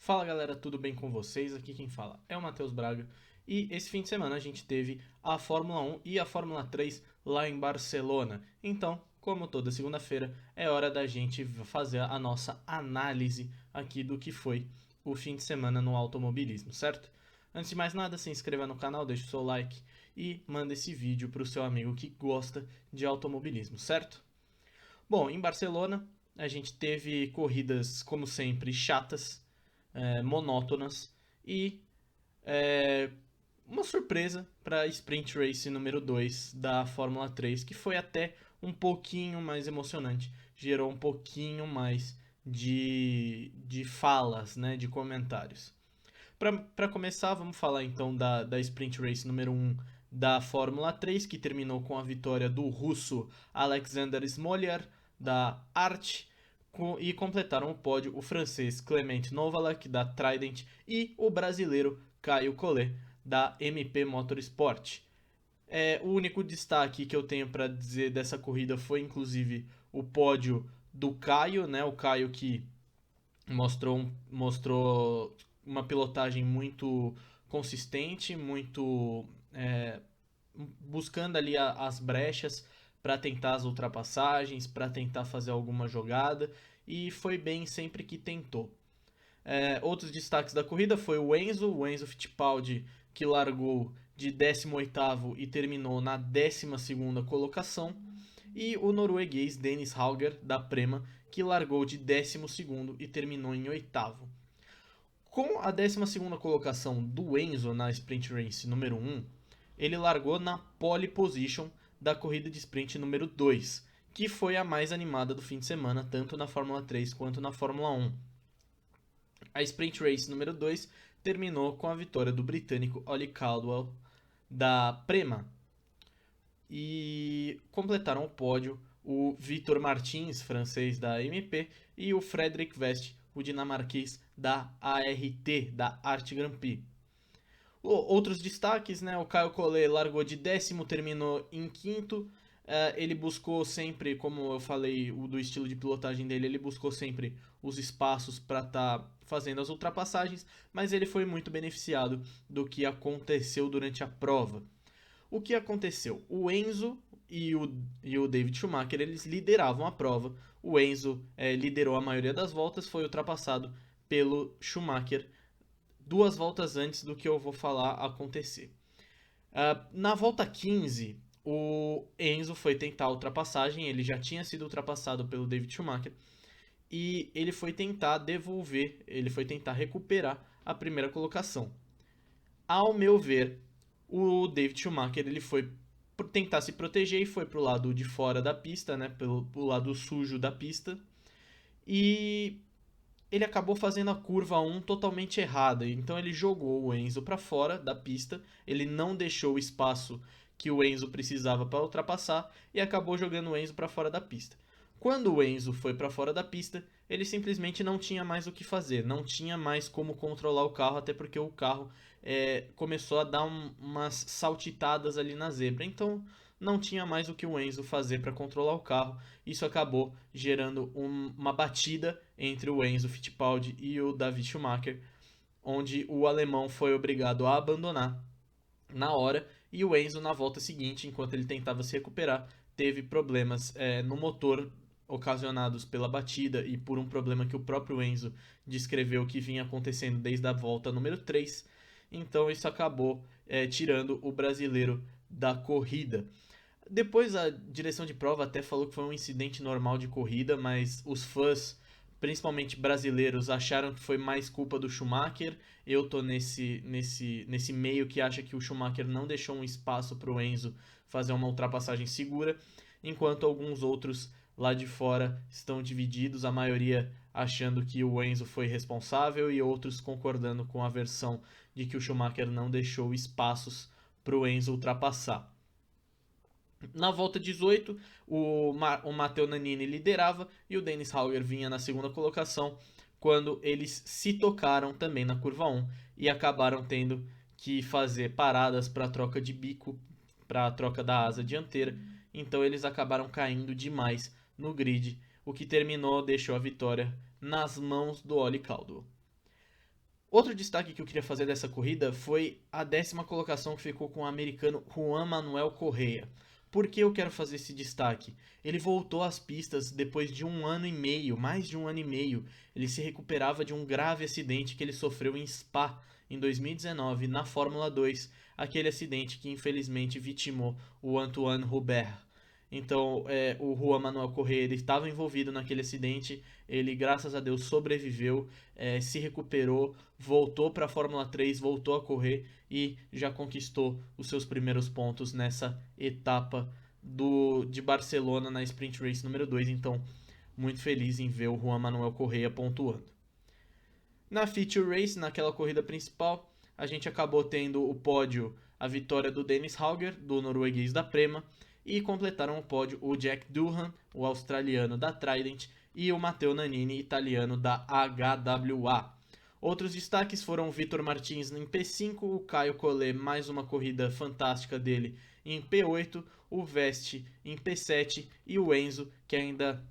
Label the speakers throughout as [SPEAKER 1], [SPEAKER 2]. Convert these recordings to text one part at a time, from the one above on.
[SPEAKER 1] Fala galera, tudo bem com vocês? Aqui quem fala é o Matheus Braga e esse fim de semana a gente teve a Fórmula 1 e a Fórmula 3 lá em Barcelona. Então, como toda segunda-feira, é hora da gente fazer a nossa análise aqui do que foi o fim de semana no automobilismo, certo? Antes de mais nada, se inscreva no canal, deixe o seu like e manda esse vídeo para o seu amigo que gosta de automobilismo, certo? Bom, em Barcelona a gente teve corridas, como sempre, chatas, monótonas e é, uma surpresa para a Sprint Race número 2 da Fórmula 3, que foi até um pouquinho mais emocionante, gerou um pouquinho mais de falas, né, de comentários. Para começar, vamos falar então da Sprint Race número 1 da Fórmula 3, que terminou com a vitória do russo Alexander Smolyar, da Art, e completaram o pódio o francês Clement Novalak, da Trident, e o brasileiro Caio Collet, da MP Motorsport. O único destaque que eu tenho para dizer dessa corrida foi inclusive o pódio do Caio, né? O Caio que mostrou uma pilotagem muito consistente, muito buscando ali as brechas para tentar as ultrapassagens, para tentar fazer alguma jogada e foi bem sempre que tentou. Outros destaques da corrida foi o Enzo Fittipaldi, que largou de 18º e terminou na 12ª colocação, e o norueguês Dennis Hauger, da Prema, que largou de 12º e terminou em 8º. Com a 12ª colocação do Enzo na Sprint Race número 1, ele largou na pole position da corrida de sprint número 2, que foi a mais animada do fim de semana, tanto na Fórmula 3 quanto na Fórmula 1. A Sprint Race número 2 terminou com a vitória do britânico Ollie Caldwell da Prema. E completaram o pódio o Victor Martins, francês da MP, e o Frederic West, o dinamarquês da ART, da Art Grand Prix. Outros destaques, né? O Caio Collet largou de 10º, terminou em 5º. Ele buscou sempre, como eu falei, do estilo de pilotagem dele, ele buscou sempre os espaços para estar fazendo as ultrapassagens, mas ele foi muito beneficiado do que aconteceu durante a prova. O que aconteceu? O Enzo e o David Schumacher, eles lideravam a prova. O Enzo liderou a maioria das voltas, foi ultrapassado pelo Schumacher 2 voltas antes do que eu vou falar acontecer. Na volta 15, o Enzo foi tentar a ultrapassagem, ele já tinha sido ultrapassado pelo David Schumacher, e ele foi tentar devolver, ele foi tentar recuperar a primeira colocação. Ao meu ver, o David Schumacher ele foi tentar se proteger e foi pro lado de fora da pista, né, pro lado sujo da pista, e ele acabou fazendo a curva 1 totalmente errada. Então ele jogou o Enzo para fora da pista, ele não deixou o espaço que o Enzo precisava para ultrapassar e acabou jogando o Enzo para fora da pista. Quando o Enzo foi para fora da pista, ele simplesmente não tinha mais o que fazer, não tinha mais como controlar o carro, até porque o carro começou a dar umas saltitadas ali na zebra. Então não tinha mais o que o Enzo fazer para controlar o carro. Isso acabou gerando uma batida entre o Enzo Fittipaldi e o David Schumacher, onde o alemão foi obrigado a abandonar na hora e o Enzo na volta seguinte, enquanto ele tentava se recuperar, teve problemas no motor ocasionados pela batida e por um problema que o próprio Enzo descreveu que vinha acontecendo desde a volta número 3. Então isso acabou tirando o brasileiro da corrida. Depois a direção de prova até falou que foi um incidente normal de corrida, mas os fãs, principalmente brasileiros, acharam que foi mais culpa do Schumacher. Eu tô nesse meio que acha que o Schumacher não deixou um espaço para o Enzo fazer uma ultrapassagem segura, enquanto alguns outros lá de fora estão divididos, a maioria achando que o Enzo foi responsável e outros concordando com a versão de que o Schumacher não deixou espaços para o Enzo ultrapassar. Na volta 18, o Matteo Nannini liderava e o Dennis Hauger vinha na segunda colocação, quando eles se tocaram também na curva 1 e acabaram tendo que fazer paradas para a troca de bico, para a troca da asa dianteira. Então eles acabaram caindo demais no grid, o que deixou a vitória nas mãos do Ollie Caldwell. Outro destaque que eu queria fazer dessa corrida foi a 10ª colocação que ficou com o americano Juan Manuel Correa. Por que eu quero fazer esse destaque? Ele voltou às pistas depois de um ano e meio, mais de um ano e meio. Ele se recuperava de um grave acidente que ele sofreu em Spa em 2019 na Fórmula 2, aquele acidente que infelizmente vitimou o Antoine Hubert. Então, o Juan Manuel Correa ele estava envolvido naquele acidente, ele graças a Deus sobreviveu, se recuperou, voltou para a Fórmula 3, voltou a correr e já conquistou os seus primeiros pontos nessa etapa de Barcelona na Sprint Race número 2. Então, muito feliz em ver o Juan Manuel Correa pontuando. Na Feature Race, naquela corrida principal, a gente acabou tendo o pódio, a vitória do Dennis Hauger, do norueguês da Prema, e completaram o pódio o Jack Doohan, o australiano da Trident, e o Matteo Nannini, italiano da HWA. Outros destaques foram o Vitor Martins em P5, o Caio Collet, mais uma corrida fantástica dele em P8, o Vest em P7 e o Enzo, que ainda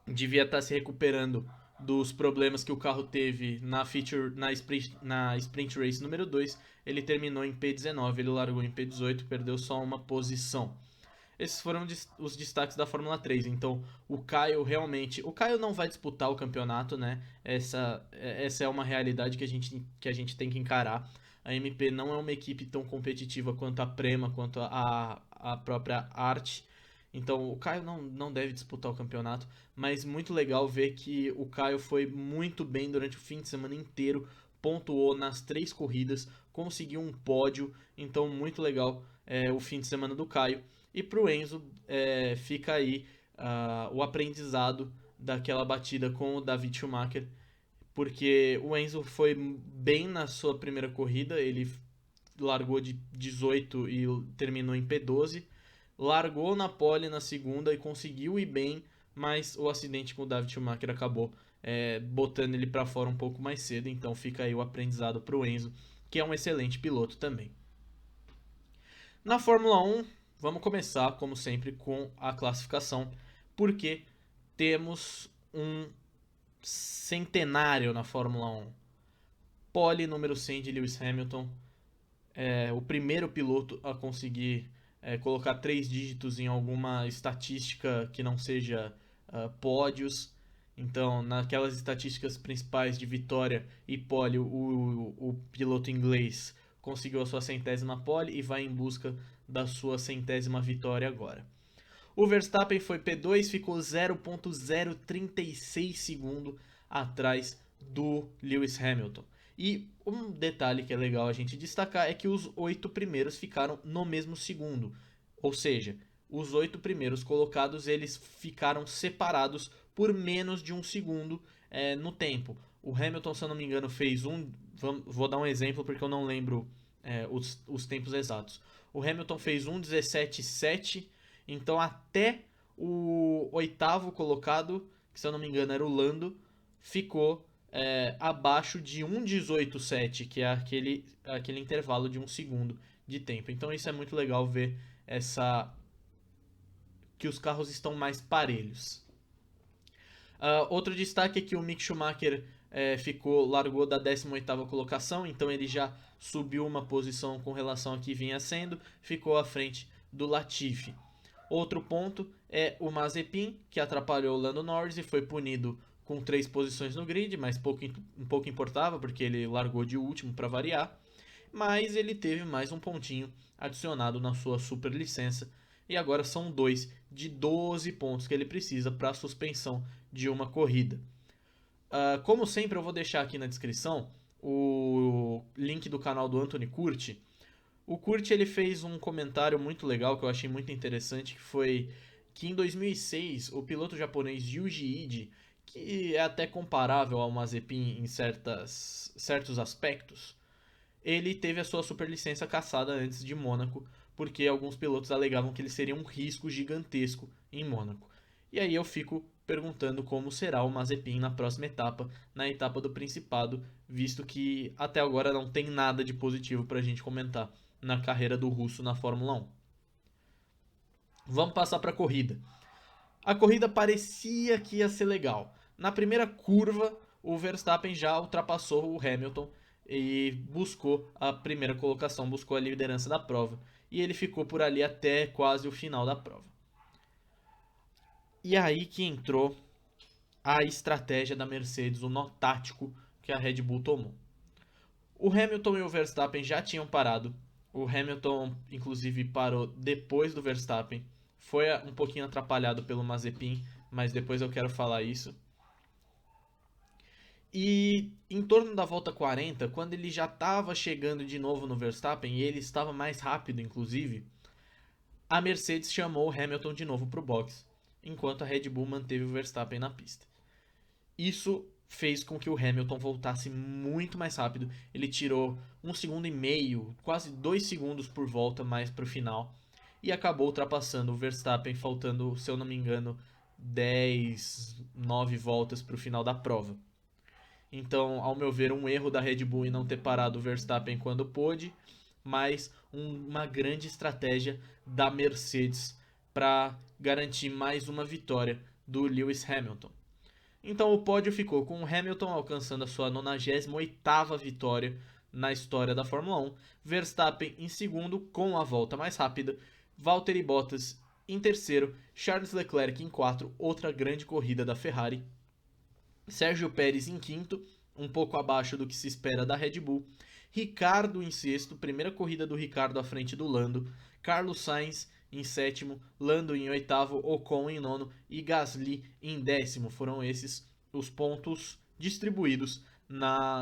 [SPEAKER 1] devia estar se recuperando dos problemas que o carro teve na Sprint Race número 2, ele terminou em P19, ele largou em P18, perdeu só uma posição. Esses foram os destaques da Fórmula 3. Então, o Caio realmente. O Caio não vai disputar o campeonato, né? Essa é uma realidade que a gente tem que encarar. A MP não é uma equipe tão competitiva quanto a Prema, quanto a própria Arte. Então, o Caio não deve disputar o campeonato. Mas muito legal ver que o Caio foi muito bem durante o fim de semana inteiro. Pontuou nas 3 corridas, conseguiu um pódio. Então, muito legal o fim de semana do Caio. E para o Enzo fica aí o aprendizado daquela batida com o David Schumacher, porque o Enzo foi bem na sua primeira corrida, ele largou de 18 e terminou em P12, largou na pole na segunda e conseguiu ir bem, mas o acidente com o David Schumacher acabou botando ele para fora um pouco mais cedo, então fica aí o aprendizado para o Enzo, que é um excelente piloto também. Na Fórmula 1, vamos começar, como sempre, com a classificação, porque temos um centenário na Fórmula 1. Pole número 100 de Lewis Hamilton, o primeiro piloto a conseguir colocar 3 dígitos em alguma estatística que não seja pódios. Então, naquelas estatísticas principais de vitória e pole, o piloto inglês conseguiu a sua 100ª pole e vai em busca da sua 100ª vitória agora. O Verstappen foi P2, ficou 0.036 segundo atrás do Lewis Hamilton. E um detalhe que é legal a gente destacar é que os 8 primeiros ficaram no mesmo segundo. Ou seja, os 8 primeiros colocados eles ficaram separados por menos de um segundo no tempo. O Hamilton, se eu não me engano, fez vou dar um exemplo porque eu não lembro os tempos exatos. O Hamilton fez 1:17.7, então até o 8º colocado, que se eu não me engano era o Lando, ficou abaixo de 1:18.7, que é aquele intervalo de um segundo de tempo. Então isso é muito legal ver que os carros estão mais parelhos. Outro destaque é que o Mick Schumacher largou da 18ª colocação, então ele já subiu uma posição com relação a que vinha sendo, ficou à frente do Latifi. Outro ponto é o Mazepin, que atrapalhou o Lando Norris e foi punido com 3 posições no grid, mas pouco importava, porque ele largou de último para variar. Mas ele teve mais um pontinho adicionado na sua superlicença, e agora são 2 de 12 pontos que ele precisa para a suspensão de uma corrida. Como sempre, eu vou deixar aqui na descrição o link do canal do Anthony Curti. O Curti ele fez um comentário muito legal que eu achei muito interessante, que foi que em 2006 o piloto japonês Yuji Ide, que é até comparável ao Mazepin em certos aspectos, ele teve a sua superlicença cassada antes de Mônaco, porque alguns pilotos alegavam que ele seria um risco gigantesco em Mônaco. E aí eu fico perguntando como será o Mazepin na próxima etapa, na etapa do Principado, visto que até agora não tem nada de positivo para a gente comentar na carreira do russo na Fórmula 1. Vamos passar para a corrida. A corrida parecia que ia ser legal. Na primeira curva, o Verstappen já ultrapassou o Hamilton e buscou a primeira colocação, buscou a liderança da prova. E ele ficou por ali até quase o final da prova. E aí que entrou a estratégia da Mercedes, o nó tático que a Red Bull tomou. O Hamilton e o Verstappen já tinham parado. O Hamilton, inclusive, parou depois do Verstappen. Foi um pouquinho atrapalhado pelo Mazepin, mas depois eu quero falar isso. E em torno da volta 40, quando ele já estava chegando de novo no Verstappen, e ele estava mais rápido, inclusive, a Mercedes chamou o Hamilton de novo para o box, enquanto a Red Bull manteve o Verstappen na pista. Isso fez com que o Hamilton voltasse muito mais rápido. Ele tirou 1,5 segundo, quase 2 segundos por volta mais para o final. E acabou ultrapassando o Verstappen, faltando, se eu não me engano, 10, 9 voltas para o final da prova. Então, ao meu ver, um erro da Red Bull em não ter parado o Verstappen quando pôde, mas uma grande estratégia da Mercedes para garantir mais uma vitória do Lewis Hamilton. Então o pódio ficou com o Hamilton alcançando a sua 98ª vitória na história da Fórmula 1, Verstappen em segundo com a volta mais rápida, Valtteri Bottas em terceiro, Charles Leclerc em quarto, outra grande corrida da Ferrari, Sérgio Pérez em quinto, um pouco abaixo do que se espera da Red Bull, Ricardo em sexto, primeira corrida do Ricardo à frente do Lando, Carlos Sainz em sétimo, Lando em oitavo, Ocon em nono e Gasly em décimo. Foram esses os pontos distribuídos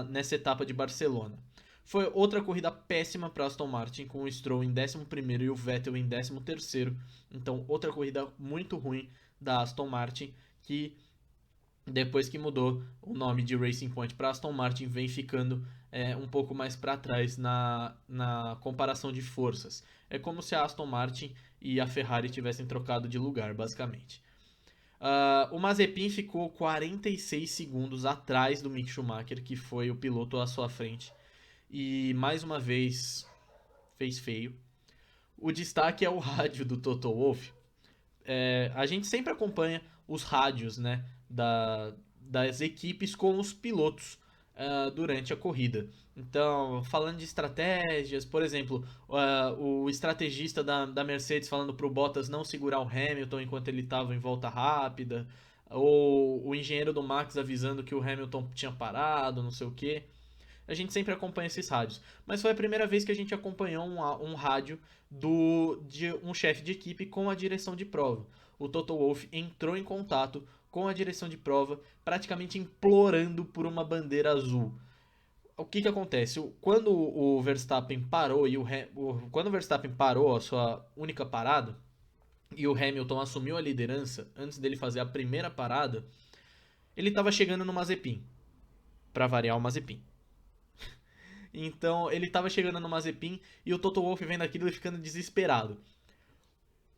[SPEAKER 1] nessa etapa de Barcelona. Foi outra corrida péssima para Aston Martin, com o Stroll em 11º e o Vettel em 13º. Então, outra corrida muito ruim da Aston Martin, que depois que mudou o nome de Racing Point para Aston Martin, vem ficando um pouco mais para trás na comparação de forças. É como se a Aston Martin e a Ferrari tivessem trocado de lugar, basicamente. O Mazepin ficou 46 segundos atrás do Mick Schumacher, que foi o piloto à sua frente. E mais uma vez fez feio. O destaque é o rádio do Toto Wolff. A gente sempre acompanha os rádios, né, das equipes com os pilotos durante a corrida. Então, falando de estratégias, por exemplo, o estrategista da Mercedes falando para o Bottas não segurar o Hamilton enquanto ele estava em volta rápida, ou o engenheiro do Max avisando que o Hamilton tinha parado, não sei o que. A gente sempre acompanha esses rádios. Mas foi a primeira vez que a gente acompanhou um rádio de um chefe de equipe com a direção de prova. O Toto Wolff entrou em contato com a direção de prova, praticamente implorando por uma bandeira azul. O que acontece? Quando o Verstappen parou quando o Verstappen parou a sua única parada e o Hamilton assumiu a liderança antes dele fazer a primeira parada, ele estava chegando no Mazepin, para variar o Mazepin. Então ele estava chegando no Mazepin e o Toto Wolff vendo aquilo e ficando desesperado.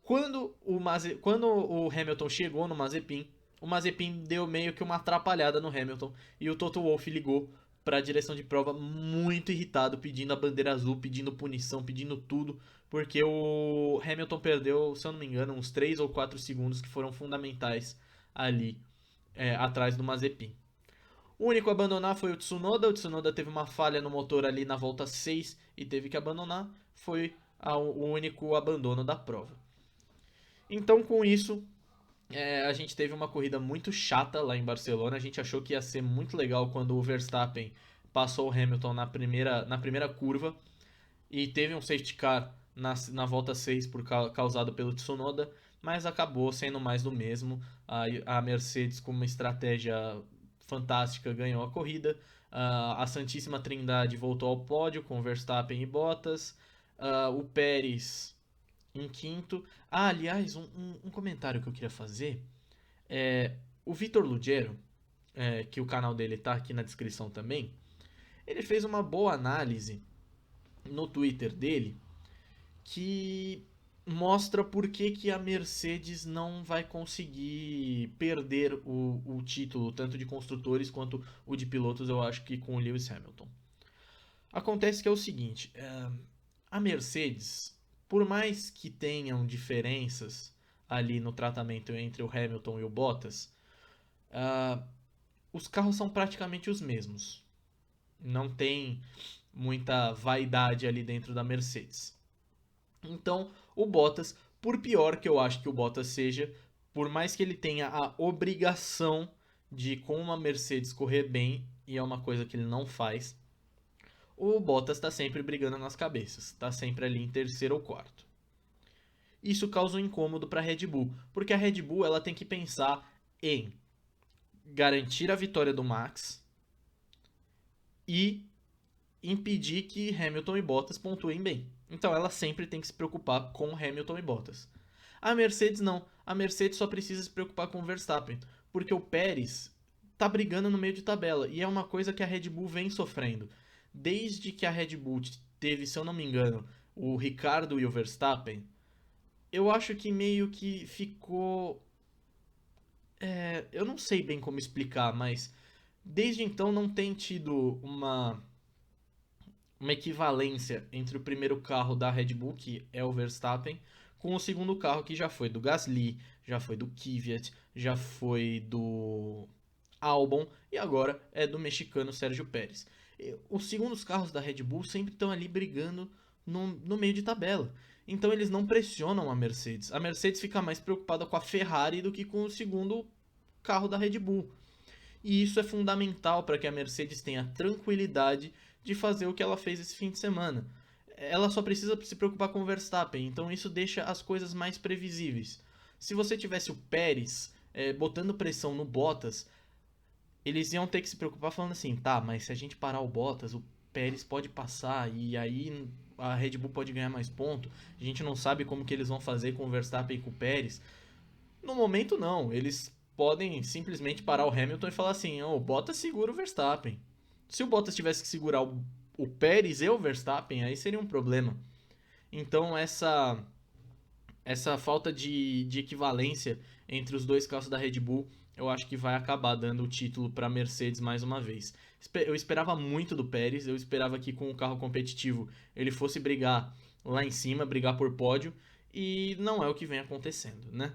[SPEAKER 1] Quando o Hamilton chegou no Mazepin, o Mazepin deu meio que uma atrapalhada no Hamilton e o Toto Wolff ligou para a direção de prova muito irritado, pedindo a bandeira azul, pedindo punição, pedindo tudo, porque o Hamilton perdeu, se eu não me engano, uns 3 ou 4 segundos que foram fundamentais ali atrás do Mazepin. O único a abandonar foi o Tsunoda. O Tsunoda teve uma falha no motor ali na volta 6 e teve que abandonar. Foi o único abandono da prova. Então, com isso, a gente teve uma corrida muito chata lá em Barcelona. A gente achou que ia ser muito legal quando o Verstappen passou o Hamilton na primeira curva e teve um safety car na volta 6 causado pelo Tsunoda, mas acabou sendo mais do mesmo. A Mercedes, com uma estratégia fantástica, ganhou a corrida. A Santíssima Trindade voltou ao pódio com Verstappen e Bottas. O Pérez em quinto. Aliás, um comentário que eu queria fazer. O Vitor Lugero, que o canal dele tá aqui na descrição também, ele fez uma boa análise no Twitter dele que mostra por que a Mercedes não vai conseguir perder o título, tanto de construtores quanto o de pilotos, eu acho que com o Lewis Hamilton. Acontece que é o seguinte, a Mercedes, por mais que tenham diferenças ali no tratamento entre o Hamilton e o Bottas, os carros são praticamente os mesmos. Não tem muita vaidade ali dentro da Mercedes. Então, o Bottas, por pior que eu acho que o Bottas seja, por mais que ele tenha a obrigação de, com uma Mercedes, correr bem, e é uma coisa que ele não faz, o Bottas está sempre brigando nas cabeças, está sempre ali em terceiro ou quarto. Isso causa um incômodo para a Red Bull, porque a Red Bull ela tem que pensar em garantir a vitória do Max e impedir que Hamilton e Bottas pontuem bem. Então ela sempre tem que se preocupar com Hamilton e Bottas. A Mercedes não. A Mercedes só precisa se preocupar com o Verstappen, porque o Pérez tá brigando no meio de tabela e é uma coisa que a Red Bull vem sofrendo. Desde que a Red Bull teve, se eu não me engano, o Ricardo e o Verstappen, eu acho que meio que ficou. Eu não sei bem como explicar, mas desde então não tem tido uma equivalência entre o primeiro carro da Red Bull, que é o Verstappen, com o segundo carro que já foi do Gasly, já foi do Kvyat, já foi do Albon e agora é do mexicano Sérgio Pérez. Os segundos carros da Red Bull sempre estão ali brigando no meio de tabela. Então eles não pressionam a Mercedes. A Mercedes fica mais preocupada com a Ferrari do que com o segundo carro da Red Bull. E isso é fundamental para que a Mercedes tenha tranquilidade de fazer o que ela fez esse fim de semana. Ela só precisa se preocupar com o Verstappen, então isso deixa as coisas mais previsíveis. Se você tivesse o Pérez botando pressão no Bottas, eles iam ter que se preocupar falando assim, tá, mas se a gente parar o Bottas, o Pérez pode passar e aí a Red Bull pode ganhar mais ponto. A gente não sabe como que eles vão fazer com o Verstappen e com o Pérez. No momento não, eles podem simplesmente parar o Hamilton e falar assim, oh, o Bottas segura o Verstappen. Se o Bottas tivesse que segurar o Pérez e o Verstappen, aí seria um problema. Então essa falta de equivalência entre os dois carros da Red Bull, eu acho que vai acabar dando o título para a Mercedes mais uma vez. Eu esperava muito do Pérez, eu esperava que com o carro competitivo ele fosse brigar lá em cima, brigar por pódio, e não é o que vem acontecendo, né?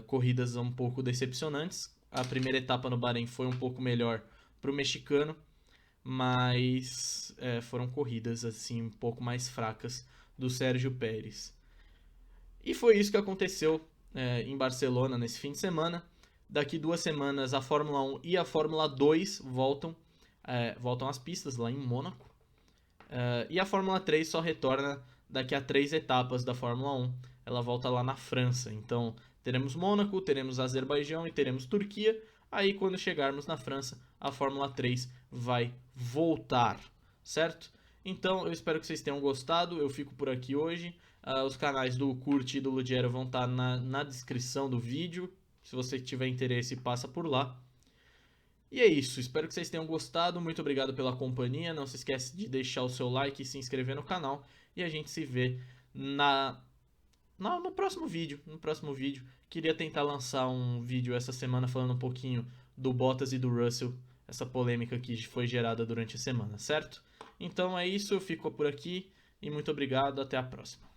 [SPEAKER 1] Corridas um pouco decepcionantes. A primeira etapa no Bahrein foi um pouco melhor para o mexicano, mas foram corridas assim um pouco mais fracas do Sérgio Pérez. E foi isso que aconteceu em Barcelona nesse fim de semana. Daqui 2 semanas a Fórmula 1 e a Fórmula 2 voltam às pistas lá em Mônaco. E a Fórmula 3 só retorna daqui a 3 etapas da Fórmula 1. Ela volta lá na França. Então teremos Mônaco, teremos Azerbaijão e teremos Turquia. Aí quando chegarmos na França, a Fórmula 3 vai voltar, certo? Então eu espero que vocês tenham gostado. Eu fico por aqui hoje. Os canais do Curti e do Ludiero vão estar na descrição do vídeo. Se você tiver interesse, passa por lá. E é isso, espero que vocês tenham gostado. Muito obrigado pela companhia. Não se esquece de deixar o seu like e se inscrever no canal. E a gente se vê no próximo vídeo. No próximo vídeo. Queria tentar lançar um vídeo essa semana falando um pouquinho do Bottas e do Russell. Essa polêmica que foi gerada durante a semana, certo? Então é isso, eu fico por aqui. E muito obrigado, até a próxima.